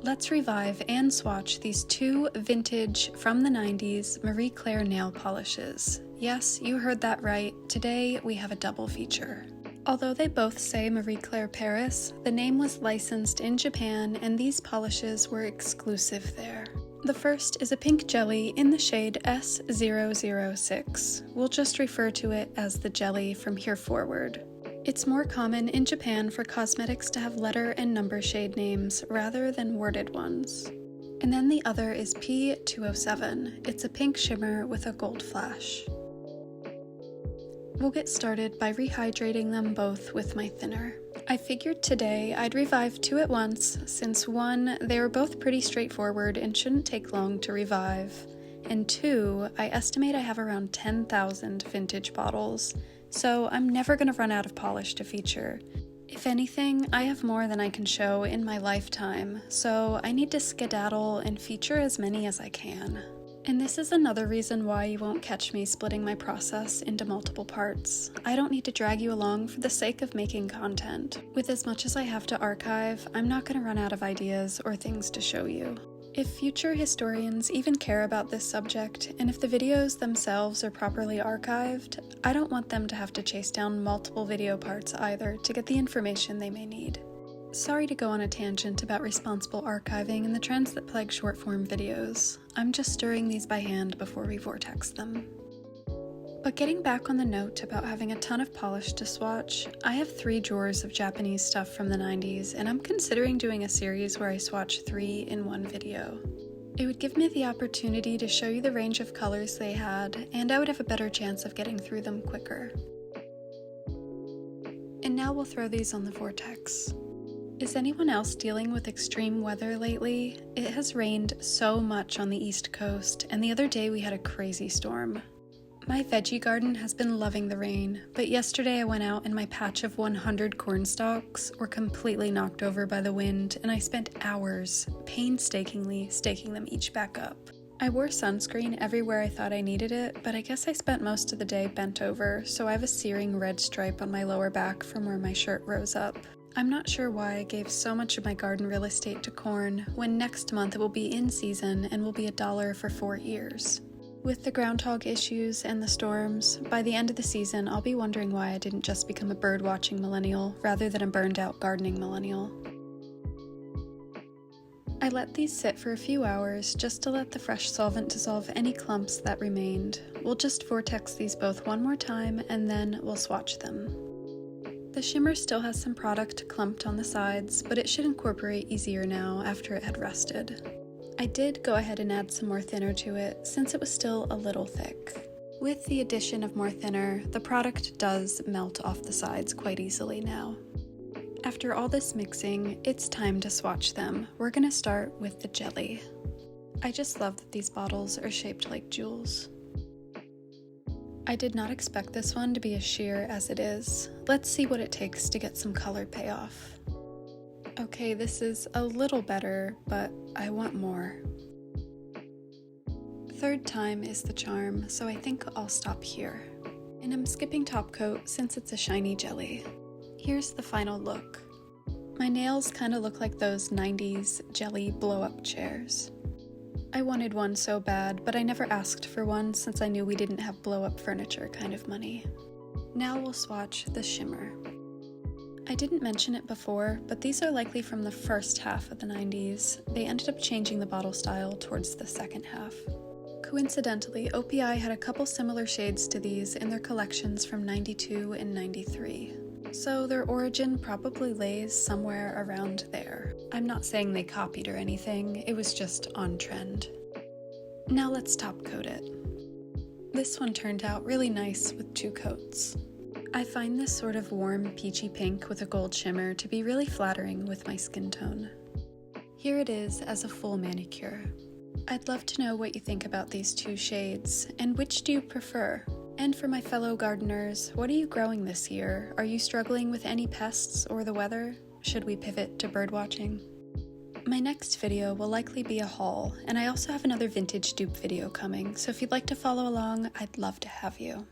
let's revive and swatch these two vintage from the 90s Marie Claire nail polishes. Yes, you heard that right. Today we have a double feature. Although they both say Marie Claire Paris, the name was licensed in Japan and these polishes were exclusive there. The first is a pink jelly in the shade S006. We'll just refer to it as the jelly from here forward. It's more common in Japan for cosmetics to have letter and number shade names rather than worded ones. And then the other is P207. It's a pink shimmer with a gold flash. We'll get started by rehydrating them both with my thinner. I figured today I'd revive two at once, since one, they were both pretty straightforward and shouldn't take long to revive, and two, I estimate I have around 10,000 vintage bottles, so I'm never going to run out of polish to feature. If anything, I have more than I can show in my lifetime, so I need to skedaddle and feature as many as I can. And this is another reason why you won't catch me splitting my process into multiple parts. I don't need to drag you along for the sake of making content. With as much as I have to archive, I'm not going to run out of ideas or things to show you. If future historians even care about this subject, and if the videos themselves are properly archived, I don't want them to have to chase down multiple video parts either to get the information they may need. Sorry to go on a tangent about responsible archiving and the trends that plague short-form videos. I'm just stirring these by hand before we vortex them. But getting back on the note about having a ton of polish to swatch, I have 3 drawers of Japanese stuff from the 90s, and I'm considering doing a series where I swatch 3 in one video. It would give me the opportunity to show you the range of colors they had, and I would have a better chance of getting through them quicker. And now we'll throw these on the vortex. Is anyone else dealing with extreme weather lately? It has rained so much on the East Coast, and the other day we had a crazy storm. My veggie garden has been loving the rain, but yesterday I went out and my patch of 100 corn stalks were completely knocked over by the wind, and I spent hours painstakingly staking them each back up. I wore sunscreen everywhere I thought I needed it, but I guess I spent most of the day bent over, so I have a searing red stripe on my lower back from where my shirt rose up. I'm not sure why I gave so much of my garden real estate to corn, when next month it will be in season and will be $1 for 4 ears. With the groundhog issues and the storms, by the end of the season I'll be wondering why I didn't just become a bird-watching millennial rather than a burned-out gardening millennial. I let these sit for a few hours just to let the fresh solvent dissolve any clumps that remained. We'll just vortex these both one more time and then we'll swatch them. The shimmer still has some product clumped on the sides, but it should incorporate easier now after it had rested. I did go ahead and add some more thinner to it since it was still a little thick. With the addition of more thinner, the product does melt off the sides quite easily now. After all this mixing, it's time to swatch them. We're going to start with the jelly. I just love that these bottles are shaped like jewels. I did not expect this one to be as sheer as it is. Let's see what it takes to get some color payoff. Okay, this is a little better, but I want more. Third time is the charm, so I think I'll stop here. And I'm skipping top coat since it's a shiny jelly. Here's the final look. My nails kind of look like those 90s jelly blow-up chairs. I wanted one so bad, but I never asked for one since I knew we didn't have blow-up furniture kind of money. Now we'll swatch the shimmer. I didn't mention it before, but these are likely from the first half of the 90s. They ended up changing the bottle style towards the second half. Coincidentally, OPI had a couple similar shades to these in their collections from 92 and 93. So their origin probably lays somewhere around there. I'm not saying they copied or anything, it was just on trend. Now let's top coat it. This one turned out really nice with 2 coats. I find this sort of warm peachy pink with a gold shimmer to be really flattering with my skin tone. Here it is as a full manicure. I'd love to know what you think about these 2 shades, and which do you prefer? And for my fellow gardeners, what are you growing this year? Are you struggling with any pests or the weather? Should we pivot to bird watching? My next video will likely be a haul, and I also have another vintage dupe video coming, so if you'd like to follow along, I'd love to have you.